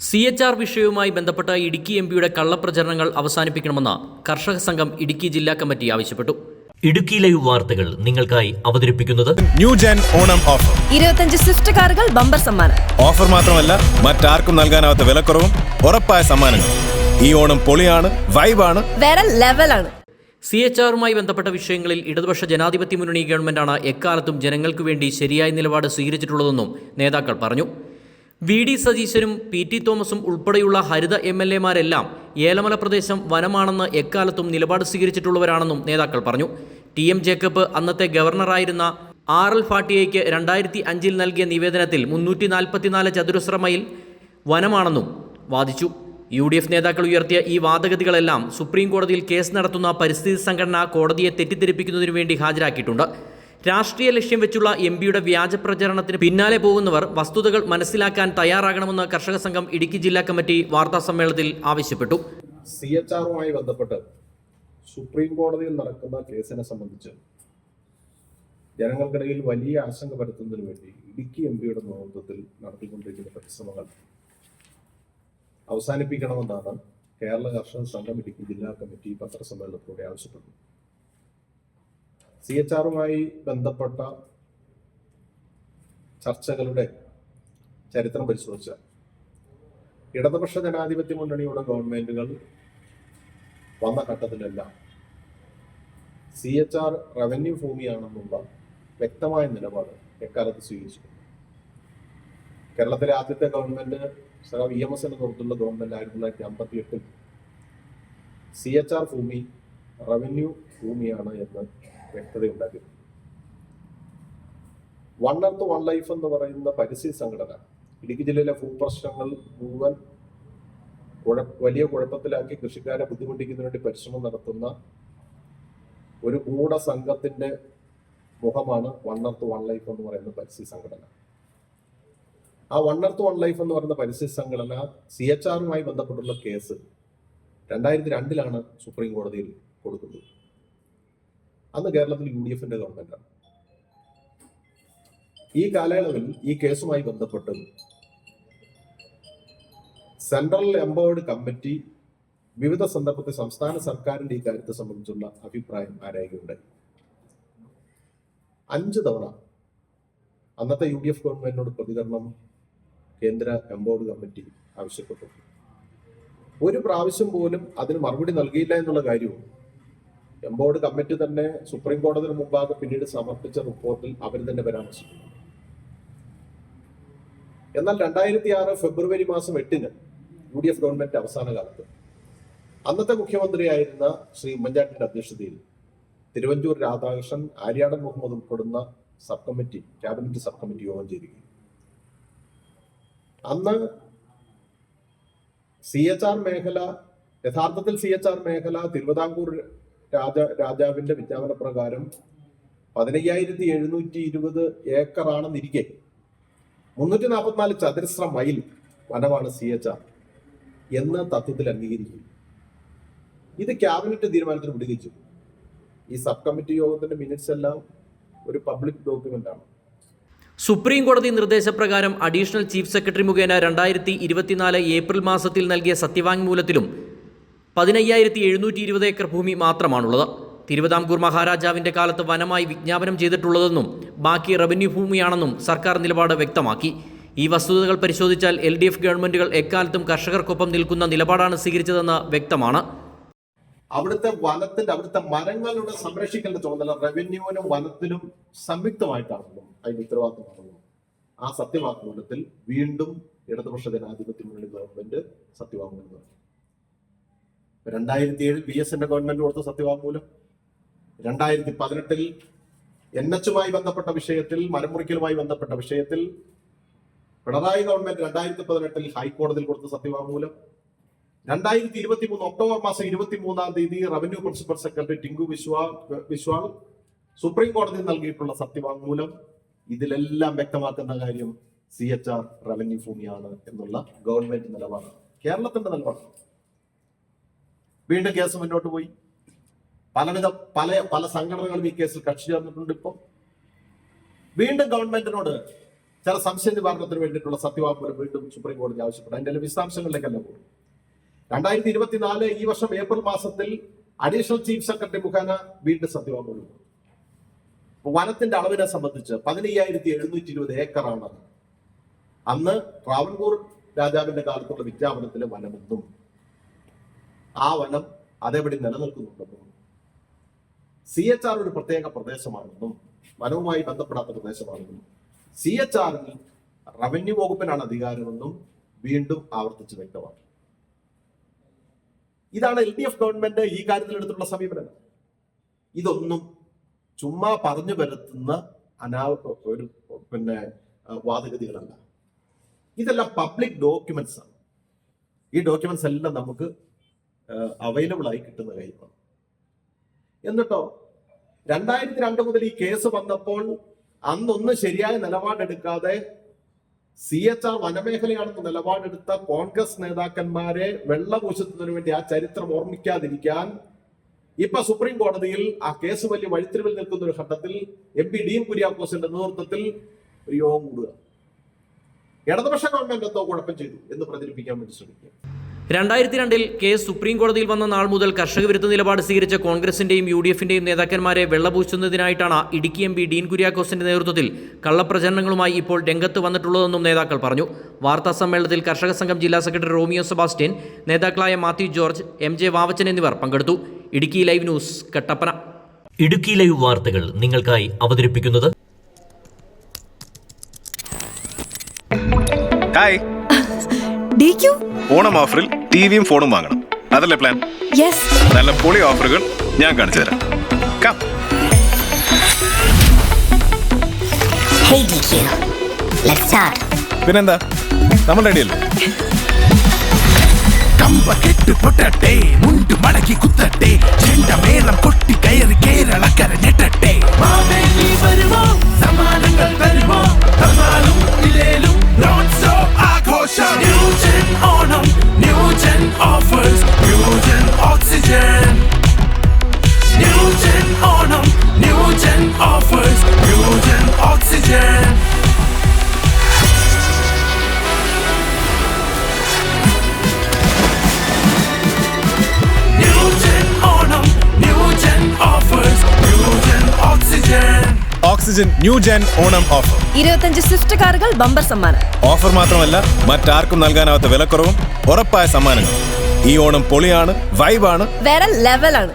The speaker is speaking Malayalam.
CHR വിഷയവുമായി ബന്ധപ്പെട്ട ഇടുക്കി എംപിയുടെ കള്ളപ്രചരണങ്ങൾ അവസാനിപ്പിക്കണമെന്ന് കർഷക സംഘം ഇടുക്കി ജില്ലാ കമ്മിറ്റി ആവശ്യപ്പെട്ടു. ഇടുക്കി ലൈവ് വാർത്തകൾ നിങ്ങൾക്കായി അവതരിപ്പിക്കുന്നത് new gen Onam offer. 25 Swift കാറുകൾ ബമ്പർ സമ്മാനം. ഓഫർ മാത്രമല്ല, മറ്റാർക്കും നൽകാനാവാത്ത വിലക്കുറവും ഉറപ്പായ സമ്മാനങ്ങൾ. ഈ ഓണം പൊളിയാണ്, വൈബാണ്, വേറെ ലെവലാണ്. CHRുമായി ബന്ധപ്പെട്ട വിഷയങ്ങളിൽ ഇടതുപക്ഷ ജനാധിപത്യ മുന്നണി ഗവൺമെന്റാണ് എക്കാലത്തും ജനങ്ങൾക്ക് വേണ്ടി ശരിയായ നിലപാട് സ്വീകരിച്ചിട്ടുള്ളതെന്നും നേതാക്കൾ പറഞ്ഞു. VD സതീശനും PT തോമസും ഉൾപ്പെടെയുള്ള ഹരിത MLAമാരെല്ലാം ഏലമല പ്രദേശം വനമാണെന്ന് എക്കാലത്തും നിലപാട് സ്വീകരിച്ചിട്ടുള്ളവരാണെന്നും നേതാക്കൾ പറഞ്ഞു. TM ജേക്കബ് അന്നത്തെ ഗവർണറായിരുന്ന RL ഫാട്ടിയയ്ക്ക് 2005 നൽകിയ നിവേദനത്തിൽ 344 ചതുരശ്ര മൈൽ വനമാണെന്നും വാദിച്ചു. UDF നേതാക്കൾ ഉയർത്തിയ ഈ വാദഗതികളെല്ലാം സുപ്രീം കോടതിയിൽ കേസ് നടത്തുന്ന പരിസ്ഥിതി സംഘടന കോടതിയെ തെറ്റിദ്ധരിപ്പിക്കുന്നതിനു വേണ്ടി ഹാജരാക്കിയിട്ടുണ്ട്. രാഷ്ട്രീയ ലക്ഷ്യം വെച്ചുള്ള എംപിയുടെ വ്യാജ പ്രചരണത്തിന് പിന്നാലെ പോകുന്നവർ വസ്തുതകൾ മനസ്സിലാക്കാൻ തയ്യാറാകണമെന്ന് കർഷക സംഘം ഇടുക്കി ജില്ലാ കമ്മിറ്റി വാർത്താ സമ്മേളനത്തിൽ ആവശ്യപ്പെട്ടു. CHRുമായി ബന്ധപ്പെട്ട് സുപ്രീം കോടതിയിൽ നടക്കുന്ന കേസിനെ സംബന്ധിച്ച് ജനങ്ങൾക്കിടയിൽ വലിയ ആശങ്ക പരത്തുന്നതിന് വേണ്ടി ഇടുക്കി എംപിയുടെ നേതൃത്വത്തിൽ നടത്തിക്കൊണ്ടിരിക്കുന്ന പരിശ്രമങ്ങൾ അവസാനിപ്പിക്കണമെന്നാണ് കേരള കർഷക സംഘം ഇടുക്കി ജില്ലാ കമ്മിറ്റി പത്രസമ്മേളനത്തിലൂടെ ആവശ്യപ്പെട്ടത്. CHRുമായി ബന്ധപ്പെട്ട ചർച്ചകളുടെ ചരിത്രം പരിശോധിച്ചാൽ ഇടതുപക്ഷ ജനാധിപത്യ മുന്നണിയുടെ ഗവൺമെന്റുകൾ വന്ന ഘട്ടത്തിലെല്ലാം CHR റവന്യൂ ഭൂമിയാണെന്നുള്ള വ്യക്തമായ നിലപാട് എക്കാലത്ത് സ്വീകരിച്ചിട്ടുണ്ട്. കേരളത്തിലെ ആദ്യത്തെ ഗവൺമെന്റ് EMSന്റെ നേതൃത്വത്തിലുള്ള ഗവൺമെന്റ് 1958 CHR ഭൂമി റവന്യൂ ഭൂമിയാണ് എന്ന് വ്യക്തതയുണ്ടാക്കി. വൺ എർത്ത് വൺ ലൈഫ് എന്ന് പറയുന്ന പരിസ്ഥിതി സംഘടന ഇടുക്കി ജില്ലയിലെ ഭൂപ്രശ്നങ്ങൾ മുഴുവൻ വലിയ കുഴപ്പത്തിലാക്കി കൃഷിക്കാരെ ബുദ്ധിമുട്ടിക്കുന്നതിന് വേണ്ടി പരിശ്രമം നടത്തുന്ന ഒരു ഗൂഢസംഘത്തിന്റെ മുഖമാണ് വൺ എർത്ത് വൺ ലൈഫ് എന്ന് പറയുന്ന പരിസ്ഥിതി സംഘടന. ആ വൺ എർത്ത് വൺ ലൈഫ് എന്ന് പറയുന്ന പരിസ്ഥിതി സംഘടന CHRുമായി ബന്ധപ്പെട്ടുള്ള കേസ് 2002 സുപ്രീം കോടതിയിൽ കൊടുക്കുന്നത്. അന്ന് കേരളത്തിൽ UDFന്റെ ഗവൺമെന്റാണ്. ഈ കാലയളവിൽ ഈ കേസുമായി ബന്ധപ്പെട്ട് സെൻട്രൽ എംപവേർഡ് കമ്മിറ്റി വിവിധ സന്ദർഭത്തിൽ സംസ്ഥാന സർക്കാരിന്റെ ഈ കാര്യത്തെ സംബന്ധിച്ചുള്ള അഭിപ്രായം ആരായുകയുണ്ടായി. 5 തവണ അന്നത്തെ UDF ഗവൺമെന്റിനോട് പ്രതികരണം കേന്ദ്ര എംപവേർഡ് കമ്മിറ്റി ആവശ്യപ്പെട്ടു. ഒരു പ്രാവശ്യം പോലും അതിന് മറുപടി നൽകിയില്ല എന്നുള്ള കാര്യവും എംപവേർഡ് കമ്മിറ്റി തന്നെ സുപ്രീം കോടതിന് മുമ്പാകെ പിന്നീട് സമർപ്പിച്ച റിപ്പോർട്ടിൽ അവർ തന്നെ പരാമർശിച്ചു. എന്നാൽ 2006 ഫെബ്രുവരി 8 UDF ഗവൺമെന്റ് അവസാന കാലത്ത് അന്നത്തെ മുഖ്യമന്ത്രിയായിരുന്ന ശ്രീ ഉമ്മൻചാണ്ടിയുടെ അധ്യക്ഷതയിൽ തിരുവഞ്ചൂർ രാധാകൃഷ്ണൻ, ആര്യാടൻ മുഹമ്മദ് ഉൾപ്പെടുന്ന sub committee, cabinet sub committee യോഗം ചേരുകയും അന്ന് CHR മേഖല, യഥാർത്ഥത്തിൽ CHR മേഖല തിരുവിതാംകൂർ രാജാവിന്റെ വിജ്ഞാപന പ്രകാരം 15,720 ഏക്കറാണെന്നിരിക്കെ 344 ചതുരശ്ര മൈൽ വനമാണ് CHR എന്ന് തത്വത്തിൽ അംഗീകരിക്കും. ഇത് ക്യാബിനറ്റ് തീരുമാനത്തിന് വിടുകയും. ഈ സബ് കമ്മിറ്റി യോഗത്തിന്റെ മിനിറ്റ്സ് എല്ലാം ഒരു പബ്ലിക് ഡോക്യുമെന്റ് ആണ്. സുപ്രീം കോടതി നിർദ്ദേശപ്രകാരം അഡീഷണൽ ചീഫ് സെക്രട്ടറി മുഖേന 2024 ഏപ്രിൽ മാസത്തിൽ നൽകിയ സത്യവാങ്മൂലത്തിലും 15,720 ഏക്കർ ഭൂമി മാത്രമാണുള്ളത്. തിരുവിതാംകൂർ മഹാരാജാവിന്റെ കാലത്ത് വനമായി വിജ്ഞാപനം ചെയ്തിട്ടുള്ളതെന്നും ബാക്കി റവന്യൂ ഭൂമിയാണെന്നും സർക്കാർ നിലപാട് വ്യക്തമാക്കി. ഈ വസ്തുതകൾ പരിശോധിച്ചാൽ LDF ഗവൺമെന്റുകൾ എക്കാലത്തും കർഷകർക്കൊപ്പം നിൽക്കുന്ന നിലപാടാണ് സ്വീകരിച്ചതെന്ന് വ്യക്തമാണ്. അവിടുത്തെ മരങ്ങളുടെ സംരക്ഷിക്കേണ്ട ചുമതല റവന്യൂവിനും വനത്തിലും സംയുക്തമായിട്ടാണെന്നും അതിന്റെ ഉത്തരവാദിത്തമാണെന്നും ആ സത്യവാങ്മൂലത്തിൽ വീണ്ടും ഇടതുപക്ഷ ജനാധിപത്യ മുന്നണി ഗവൺമെന്റ് സത്യവാങ്മൂലം നടത്തി. 2007 VSന്റെ ഗവൺമെന്റ് കൊടുത്ത സത്യവാങ്മൂലം, 2018 NHുമായി ബന്ധപ്പെട്ട വിഷയത്തിൽ, മരമുറിക്കലുമായി ബന്ധപ്പെട്ട വിഷയത്തിൽ പിണറായി ഗവൺമെന്റ് 2018 ഹൈക്കോടതിയിൽ കൊടുത്ത സത്യവാങ്മൂലം, 2023 October 23 revenue principal secretary Tinku Biswal supreme കോടതിയിൽ നൽകിയിട്ടുള്ള സത്യവാങ്മൂലം, ഇതിലെല്ലാം വ്യക്തമാക്കുന്ന കാര്യം CHR റവന്യൂ ഭൂമിയാണ് എന്നുള്ള ഗവൺമെന്റ് നിലപാടാണ്, കേരളത്തിന്റെ നിലപാടാണ്. വീണ്ടും കേസ് മുന്നോട്ട് പോയി. പല സംഘടനകളും ഈ കേസിൽ കക്ഷി ചേർന്നിട്ടുണ്ട്. ഇപ്പം വീണ്ടും ഗവൺമെന്റിനോട് ചില സംശയ നിവാരണത്തിന് വേണ്ടിയിട്ടുള്ള സത്യവാങ്മൂലം വീണ്ടും സുപ്രീം കോടതി ആവശ്യപ്പെട്ടു. അതിന്റെ വിശദാംശങ്ങളിലേക്കല്ല പോകും. 2024 ഈ വർഷം ഏപ്രിൽ മാസത്തിൽ അഡീഷണൽ ചീഫ് സെക്രട്ടറി മുഖേന വീണ്ടും സത്യവാങ്മൂലം. വനത്തിന്റെ അളവിനെ സംബന്ധിച്ച് 15,720 ഏക്കറാണ് അന്ന് ട്രാവൻകൂർ രാജാവിന്റെ കാലത്തുള്ള വിജ്ഞാപനത്തിലെ വനമെന്നും ആ വനം അതേപടി നിലനിൽക്കുന്നുണ്ടെന്നും CHR ഒരു പ്രത്യേക പ്രദേശമാണെന്നും വനവുമായി ബന്ധപ്പെടാത്ത പ്രദേശമാണെന്നും CHR റവന്യൂ വകുപ്പിനാണ് അധികാരമെന്നും വീണ്ടും ആവർത്തിച്ച് വ്യക്തമാക്കി. ഇതാണ് LDF ഗവൺമെന്റ് ഈ കാര്യത്തിൽ എടുത്തിട്ടുള്ള സമീപനം. ഇതൊന്നും ചുമ്മാ പറഞ്ഞു വരുത്തുന്ന വാദഗതികളല്ല. ഇതെല്ലാം പബ്ലിക് ഡോക്യുമെന്റ്സ് ആണ്. ഈ ഡോക്യുമെന്റ്സ് എല്ലാം നമുക്ക് അവൈലബിൾ ആയി കിട്ടുന്ന കാര്യമാണ്. എന്നിട്ടോ 2002 മുതൽ ഈ കേസ് വന്നപ്പോൾ അന്നൊന്നും ശരിയായ നിലപാടെടുക്കാതെ CHR വനമേഖലയാണെന്ന് നിലപാടെടുത്ത കോൺഗ്രസ് നേതാക്കന്മാരെ വെള്ളപൂശുന്നതിനു വേണ്ടി ആ ചരിത്രം ഓർമ്മിക്കാതിരിക്കാൻ ഇപ്പൊ സുപ്രീം കോടതിയിൽ ആ കേസ് വലിയ വഴിത്തിരിവിൽ നിൽക്കുന്ന ഒരു ഘട്ടത്തിൽ MP ഡീൻ കുര്യാക്കോസിന്റെ നേതൃത്വത്തിൽ ഒരു യോഗം കൂടുക. ഇടതുപക്ഷ ഗവൺമെന്റ് എന്തോ കുഴപ്പം ചെയ്തു എന്ന് പ്രചരിപ്പിക്കാൻ വേണ്ടി ശ്രമിക്കുക. 2002 കേസ് സുപ്രീം കോടതിയിൽ വന്ന നാൾ മുതൽ കർഷക വിരുദ്ധ നിലപാട് സ്വീകരിച്ച കോൺഗ്രസിന്റെയും UDFന്റെയും നേതാക്കന്മാരെ വെള്ളപൂശുന്നതിനായിട്ടാണ് ഇടുക്കി MP ഡീൻ കുര്യാക്കോസിന്റെ നേതൃത്വത്തിൽ കള്ളപ്രചരണങ്ങളുമായി ഇപ്പോൾ രംഗത്ത് വന്നിട്ടുള്ളതെന്നും നേതാക്കൾ പറഞ്ഞു. വാർത്താ സമ്മേളനത്തിൽ കർഷക സംഘം ജില്ലാ സെക്രട്ടറി റോമിയോ സെബാസ്റ്റ്യൻ, നേതാക്കളായ മാത്യു ജോർജ്, MJ വാവച്ചൻ എന്നിവർ പങ്കെടുത്തു. Idukki live news, Kattappana. Idukki live വാർത്തകൾ നിങ്ങൾക്കായി അവതരിപ്പിക്കുന്നത് ഹായ്. DQ? ഓണം ഓഫറിൽ ടിവിയും ഫോണും വാങ്ങണം, അതല്ലേ പ്ലാൻ? Yes. നല്ല പൊളി ഓഫറുകൾ ഞാൻ കാണിച്ചു തരാം. Come. Hey DQ, let's start. പിന്നെന്താ, നമ്മൾ റെഡിയല്ലേ? കമ്പ കെട്ട് പൊട്ടട്ടെ, മുണ്ട് മടക്കി കുത്തട്ടെ, ചെണ്ടമേളം കൊട്ടി കയറി കേരളക്കര ഞെട്ടട്ടെ. മാവേലി വരുമോ, സമ്മാനങ്ങൾ തരുമോ, തന്നാലും ഇല്ലേലും നോൺ സ്റ്റോപ്പ് ആഘോഷം. New gen Onam, new gen offers, new gen oxygen. New gen Onam, new gen offers, new gen oxygen. Oxygen new gen Onam offer. 25 Swift കാറുകൾ ബമ്പർ സമ്മാനം. ഓഫർ മാത്രമല്ല, മറ്റാർക്കും നൽകാനാവാത്ത വിലക്കുറവും ഉറപ്പായ സമ്മാനങ്ങൾ. ഈ ഓണം പൊളിയാണ്, വൈബാണ്, വേറെ ലെവലാണ്.